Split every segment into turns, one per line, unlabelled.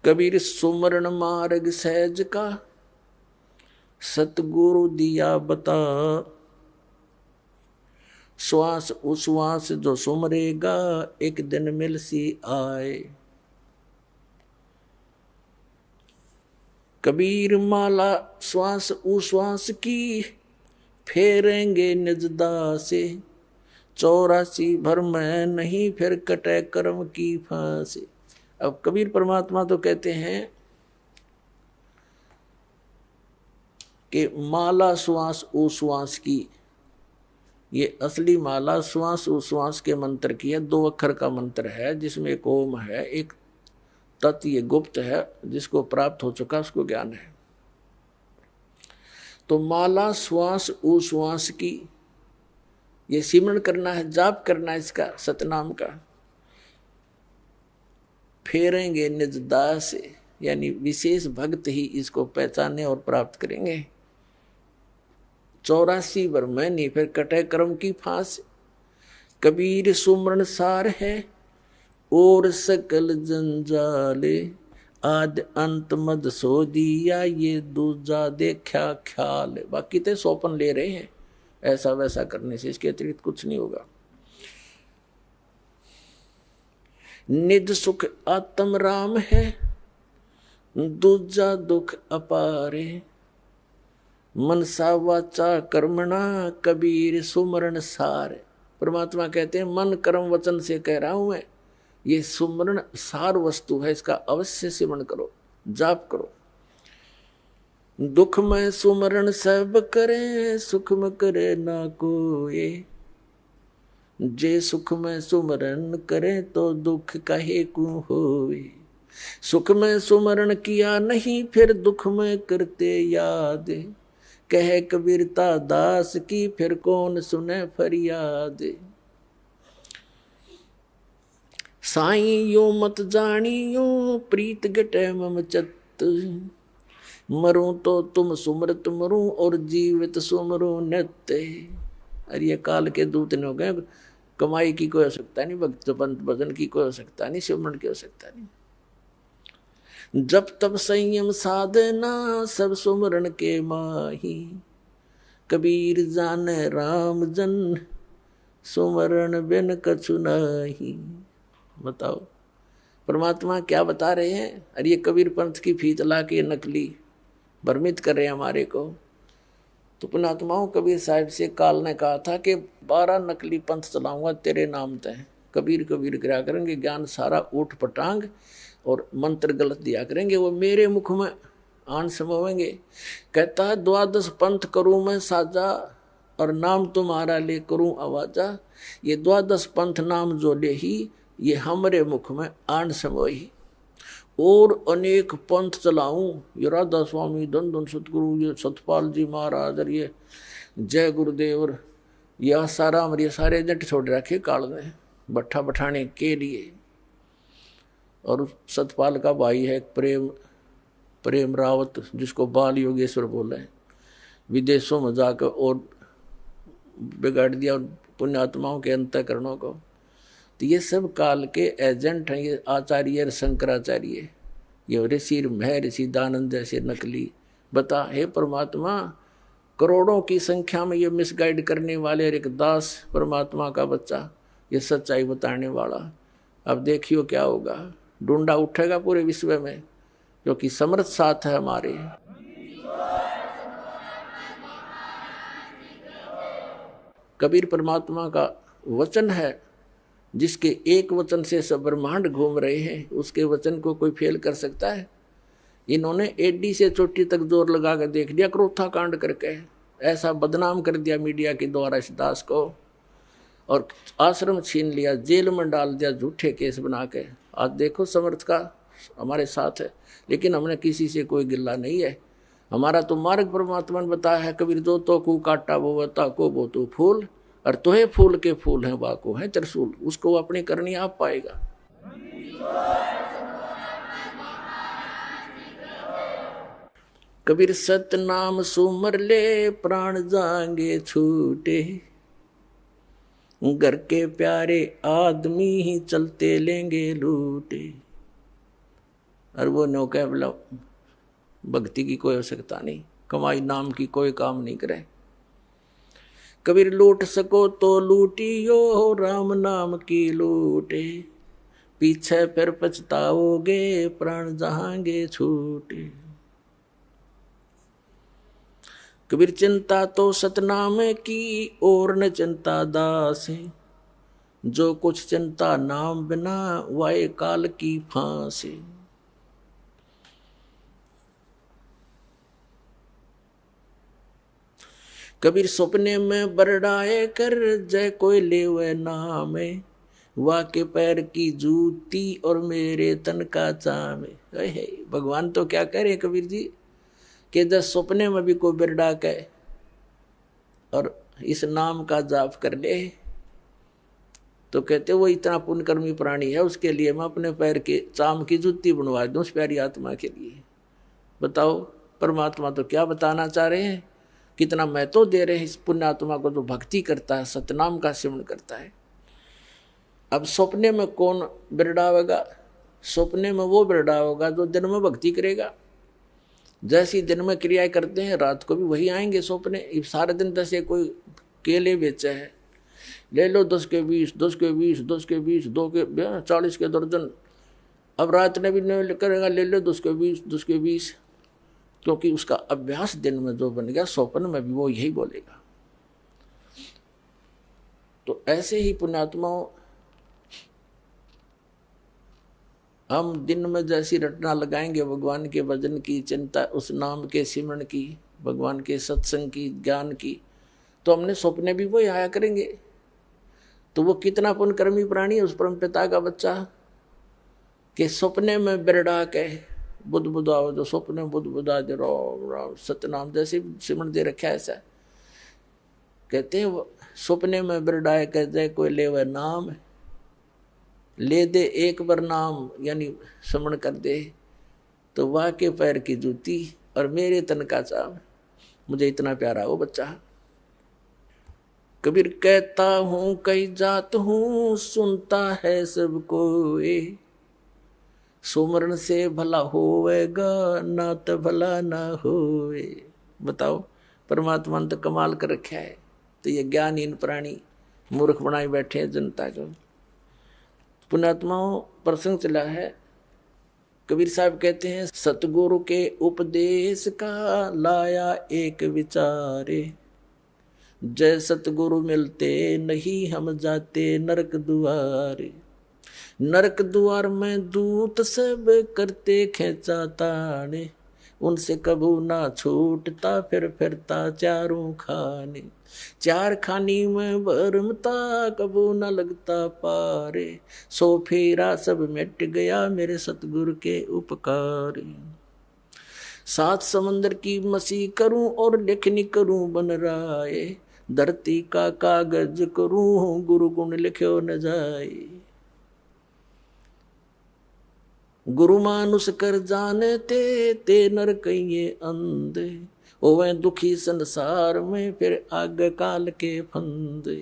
कबीर सुमरण मार्ग सहज का, सतगुरु दिया बता। श्वास उश्वास जो सुमरेगा, एक दिन मिल सी आए। कबीर माला श्वास उश्वास की, फेरेंगे निजदा से। 84 भर में नहीं फिर कटे कर्म की फांसी। अब कबीर परमात्मा तो कहते हैं कि माला श्वास उश्वास की, ये असली माला श्वास उश्वास के मंत्र की है। 2 अक्षर का मंत्र है जिसमें एक ओम है, एक तत्, ये गुप्त है, जिसको प्राप्त हो चुका उसको ज्ञान है। तो माला श्वास उश्वास की, ये सिमरण करना है, जाप करना है इसका, सतनाम का। फेरेंगे निज दास से, यानी विशेष भक्त ही इसको पहचाने और प्राप्त करेंगे। 84 भर में नहीं फिर कटे कर्म की फांस। कबीर सुमरण सार है और सकल जंजाले। आद अंत मद सो दिया, ये दूजा देखा ख्याल। बाकी तो सोपन ले रहे हैं, ऐसा वैसा करने से, इसके अतिरिक्त कुछ नहीं होगा। निज सुख आत्म राम है, दूजा दुख अपारे। मनसा वाचा कर्मणा, कबीर सुमरण सार। परमात्मा कहते हैं मन कर्म वचन से कह रहा हूं मैं, ये सुमरण सार वस्तु है, इसका अवश्य सिमरण करो, जाप करो। दुख में सुमरण सब करे, सुख में करे ना कोई। जे सुख में सुमरण करे, तो दुख कहे को होए। सुख में सुमरण किया नहीं, फिर दुख में करते याद। कहे कबीरता दास की, फिर कौन सुने फरियाद। साईं यो मत जानियो, प्रीत गटे मम चत। मरूं तो तुम सुमरत मरूं, और जीवित सुमरो नित्य। अरे ये काल के दूत ने हो गए, कमाई की कोई आवश्यकता नहीं, भक्त भजन की कोई आवश्यकता नहीं, सिमरण की आवश्यकता नहीं। जब तब संयम साधना, सब सुमरण के माही। कबीर जाने राम जन, सुमरण बिन कछु नाही। बताओ परमात्मा क्या बता रहे हैं। अरे ये कबीर पंथ की फीत ला के नकली भ्रमित कर रहे हैं हमारे को। तो पुणात्माओं, कबीर साहब से काल ने कहा था कि 12 नकली पंथ चलाऊंगा तेरे नाम तय। कबीर कबीर करा करेंगे, ज्ञान सारा ऊट पटांग और मंत्र गलत दिया करेंगे, वो मेरे मुख में आन समोवेंगे। कहता है 12 पंथ करूं मैं साजा, और नाम तुम्हारा ले करूं आवाजा। ये 12 पंथ नाम जो ले ही, ये हमरे मुख में आन समोही। और अनेक पंथ चलाऊं, ये राधा स्वामी, धन धन सतगुरु, ये सतपाल जी महाराज, और ये जय गुरुदेव, और ये आसाराम, ये सारे जट छोड़ रखे काल ने बट्ठा बठाने के लिए। और सतपाल का भाई है प्रेम रावत, जिसको बाल योगेश्वर बोले, विदेशों में जाकर और बिगाड़ दिया पुण्यात्माओं के अंतःकरणों को। तो ये सब काल के एजेंट हैं, ये आचार्य शंकराचार्य, ये ऋषि महर्षि दानंद जैसे नकली। बता हे परमात्मा, करोड़ों की संख्या में ये मिसगाइड करने वाले, एक दास परमात्मा का बच्चा, ये सच्चाई बताने वाला। अब देखियो क्या होगा, ढूंढा उठेगा पूरे विश्व में, क्योंकि समर्थ साथ है हमारे। कबीर परमात्मा का वचन है, जिसके एक वचन से सब ब्रह्मांड घूम रहे हैं, उसके वचन को कोई फेल कर सकता है। इन्होंने एडी से चोटी तक जोर लगा कर देख लिया, क्रोथा कांड करके ऐसा बदनाम कर दिया मीडिया के द्वारा इस दास को, और आश्रम छीन लिया, जेल में डाल दिया झूठे केस बना के। आज देखो समर्थ का हमारे साथ है, लेकिन हमने किसी से कोई गिल्ला नहीं है। हमारा तो मार्ग परमात्मा ने बताया है, कबीर जो तो को काटा वो बता को वो तो फूल, और तोहे फूल के फूल हैं वाको है त्रिशूल। उसको अपनी करनी आप पाएगा। कबीर सत नाम सुमर ले, प्राण जाएंगे छूटे। घर के प्यारे आदमी ही चलते लेंगे लूटे। और वो नौका बोला भक्ति की कोई आवश्यकता नहीं, कमाई नाम की कोई काम नहीं करे। कबीर लूट सको तो लूटियो, राम नाम की लूटे, पीछे फिर पछताओगे, प्राण जहांगे छूटे। कबीर चिंता तो सतनाम की, और न चिंता दास है, जो कुछ चिंता नाम बिना, वाए काल की फांसी। कबीर सपने में बरडाए कर, जय कोई लेवे नाम, वाह के पैर की जूती और मेरे तन का चाम। भगवान तो क्या कह रहे कबीर जी कि जब सपने में भी कोई बिरडा के और इस नाम का जाप कर ले, तो कहते वो इतना पुण्यकर्मी प्राणी है, उसके लिए मैं अपने पैर के चाम की जूती बनवा दूं उस प्यारी आत्मा के लिए। बताओ परमात्मा तो क्या बताना चाह रहे हैं, कितना महत्व दे रहे हैं इस पुण्यात्मा को जो भक्ति करता है, सतनाम का सेवन करता है। अब सपने में कौन बिरडावेगा? सपने में वो बिरडावेगा जो दिन में भक्ति करेगा। जैसी दिन में क्रियाएं करते हैं रात को भी वही आएंगे सपने। सारे दिन जैसे कोई केले बेचे है, ले लो 10 के 20, 10 के 20, 10 के 20, 2 के 40 के दर्जन। अब रात ने भी नहीं करेगा, ले लो 10 के 20, 10 के 20, क्योंकि उसका अभ्यास दिन में जो बन गया, स्वप्न में भी वो यही बोलेगा। तो ऐसे ही पुण्यात्माओं, हम दिन में जैसी रटना लगाएंगे भगवान के भजन की, चिंता, उस नाम के सिमरण की, भगवान के सत्संग की, ज्ञान की, तो हमने सपने भी वही आया करेंगे। तो वो कितना पुण्यकर्मी प्राणी है उस परम पिता का बच्चा कि सपने में बिरडा के बुद्ध बुद्धा, जो सपने बुद्ध बुद्धा दे राम राम सतनाम जैसे सिमरण दे रखा है। ऐसा कहते हैं सपने में बिरडाए कह जाए कोई ले वह नाम, ले दे एक बार नाम यानी स्मरण कर दे, तो वाह के पैर की जूती और मेरे तन का चाम। मुझे इतना प्यारा वो बच्चा। कबीर कहता हूँ कई जात हूँ, सुनता है सबको, सुमरण से भला होवेगा, ना तो भला ना होवे। बताओ परमात्मा ने तो कमाल कर रखा है, तो ये ज्ञानहीन प्राणी मूर्ख बनाए बैठे हैं जनता को। पुण्यात्माओं प्रसंग चला है, कबीर साहब कहते हैं सतगुरु के उपदेश का लाया एक विचारे, जय सतगुरु मिलते नहीं हम जाते नरक दुआरे। नरक द्वार में दूत सब करते खेचा ताने, उनसे कबू ना छूटता फिर फिरता चारों खाने। चार खानी में भरमता कबू न लगता पारे, सो फेरा सब मिट गया मेरे सतगुरु के उपकार। 7 समंदर की मसी करूं और लेखनी करूं बन राय, धरती का कागज करूं गुरु गुण लिख्यो न जाए। गुरु मानुष कर जानते ते नर कहिए अंधे, ओवे दुखी संसार में फिर आग काल के फंदे।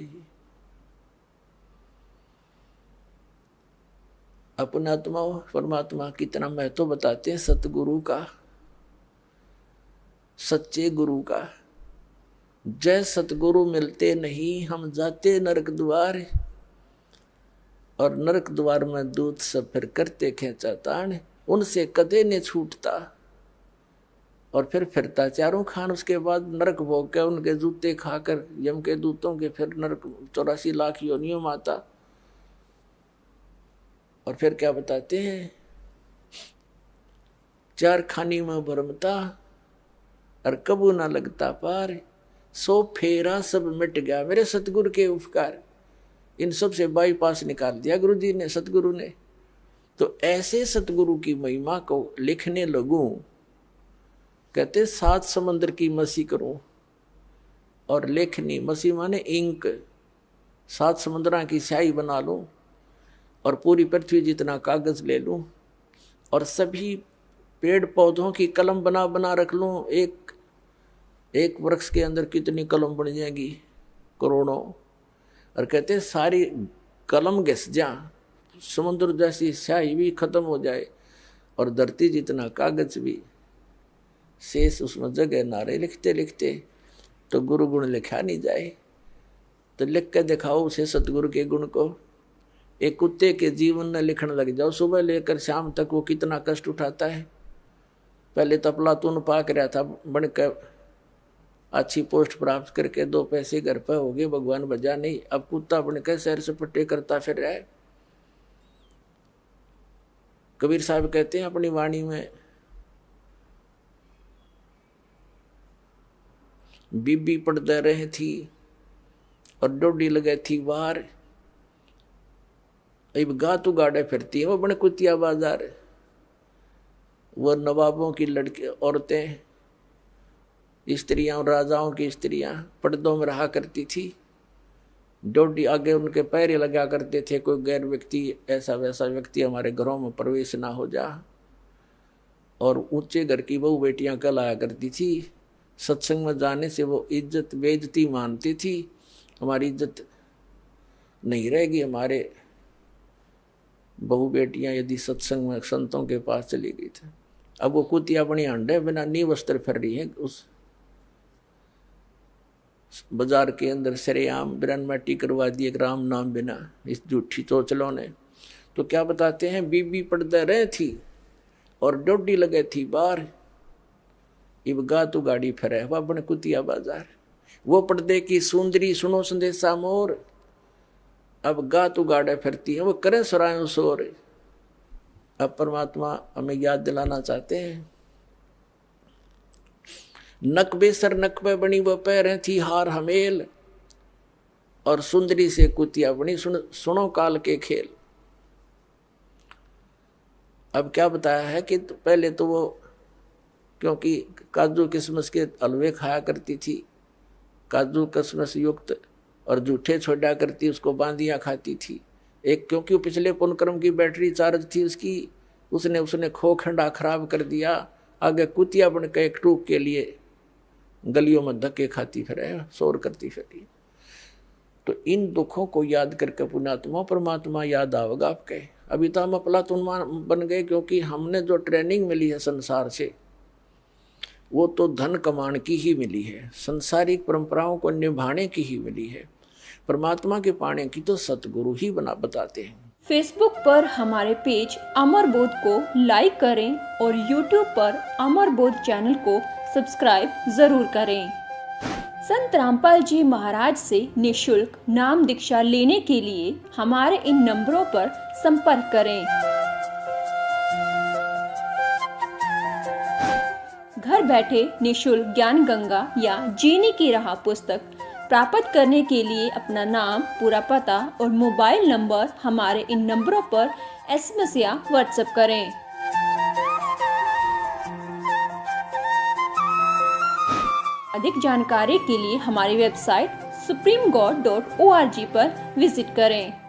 अपना आत्मा परमात्मा कितना महत्व बताते हैं सतगुरु का, सच्चे गुरु का। जय सतगुरु मिलते नहीं हम जाते नरक द्वार, और नरक द्वार में दूत सब फिर करते खेचा तान, उनसे कदे ने छूटता और फिर फिरता चारों खान। उसके बाद नरक भोग के उनके जूते खाकर यम के दूतों के फिर नरक 84 लाख योनियों में आता। और फिर क्या बताते हैं, 4 खानी में भरमता और कबू ना लगता पार, सो फेरा सब मिट गया मेरे सतगुरु के उपकार। इन सब से बाईपास निकाल दिया गुरु जी ने, सतगुरु ने। तो ऐसे सतगुरु की महिमा को लिखने लगूं, कहते 7 समंदर की मसी करूं और लेखनी, मसी माने इंक, 7 समुद्रा की स्याही बना लूं और पूरी पृथ्वी जितना कागज ले लूं और सभी पेड़ पौधों की कलम बना बना रख लूं। एक वृक्ष के अंदर कितनी कलम बन जाएगी, करोड़ों। और कहते सारी कलम घिस जा, समुद्र जैसी स्याही भी खत्म हो जाए और धरती जितना कागज भी शेष उसमें जगह ना रहे। लिखते लिखते तो गुरु गुण लिखा नहीं जाए। तो लिख के दिखाओ उसे सतगुरु के गुण को। एक कुत्ते के जीवन में लिखने लग जाओ, सुबह लेकर शाम तक वो कितना कष्ट उठाता है। पहले तो अफलातून पाक रहा था, बनकर अच्छी पोस्ट प्राप्त करके 2 पैसे घर पर हो गए, भगवान बजा नहीं। अब कुत्ता बनकर सैर सपट्टे करता फिर रहा है। कबीर साहब कहते हैं अपनी वाणी में, बीबी पड़ता रही थी और डोडी लगे थी वार, अब गा तू गाड़े फिरती है। वो बड़े कुतिया बाजार, वो नवाबों की लड़की औरतें, स्त्रियां, राजाओं की स्त्रियां पर्दों में रहा करती थी। डोडी आगे उनके पैर लगा करते थे, कोई गैर व्यक्ति, ऐसा वैसा व्यक्ति हमारे घरों में प्रवेश ना हो जा। और ऊंचे घर की बहू बेटियां कहलाया करती थी। सत्संग में जाने से वो इज्जत बेइज्जती मानती थी, हमारी इज्जत नहीं रहेगी। हमारे बहू बेटियां यदि सत्संग में संतों के पास चली गई थी। अब वो कुतिया अपनी अंडे बिना नी वस्त्र फिर रही है उस बाजार के अंदर, सरेआम बिरन मैटी करवा दिए राम नाम बिना, इस झूठी चोचलों ने। तो क्या बताते हैं, बीबी पड़दे रहे थी और डोडी लगे थी बार, इब गा तू गाड़ी फिरे वह बन कुतिया बाजार। वो पर्दे की सुंदरी सुनो संदेशा मोर, अब गा तू गाड़े फिरती है, वो करे सुरायों शोर। अब परमात्मा हमें याद दिलाना चाहते हैं, नक बेसर नक पे बनी वो पैरें थी हार हमेल, और सुंदरी से कुतिया बनी सुनो काल के खेल। अब क्या बताया है कि पहले तो वो क्योंकि काजू किशमिश के हलवे खाया करती थी, काजू किशमिश युक्त, और जूठे छोड़ा करती, उसको बांदियाँ खाती थी। एक क्योंकि पिछले पुनक्रम की बैटरी चार्ज थी उसकी, उसने खो खंडा खराब कर दिया। आगे कुतिया बन के एक टूक के लिए गलियों में धक्के खाती फिरे, शोर करती फिरी। तो इन दुखों को याद करके पुण्यात्मा परमात्मा याद आवेगा आपके। अभी तो हम अफलातून बन गए, क्योंकि हमने जो ट्रेनिंग मिली है संसार से, वो तो धन कमाने की ही मिली है, संसारिक परंपराओं को निभाने की ही मिली है। परमात्मा के पाने की तो सतगुरु ही बताते हैं।
फेसबुक पर हमारे पेज अमर बोध को लाइक करें और यूट्यूब पर अमर बोध चैनल को सब्सक्राइब जरूर करें। संत रामपाल जी महाराज से निःशुल्क नाम दीक्षा लेने के लिए हमारे इन नंबरों पर संपर्क करें। घर बैठे निःशुल्क ज्ञान गंगा या जीने की राह पुस्तक प्राप्त करने के लिए अपना नाम, पूरा पता और मोबाइल नंबर हमारे इन नंबरों पर SMS या WhatsApp करें। अधिक जानकारी के लिए हमारी वेबसाइट supremegod.org पर विजिट करें।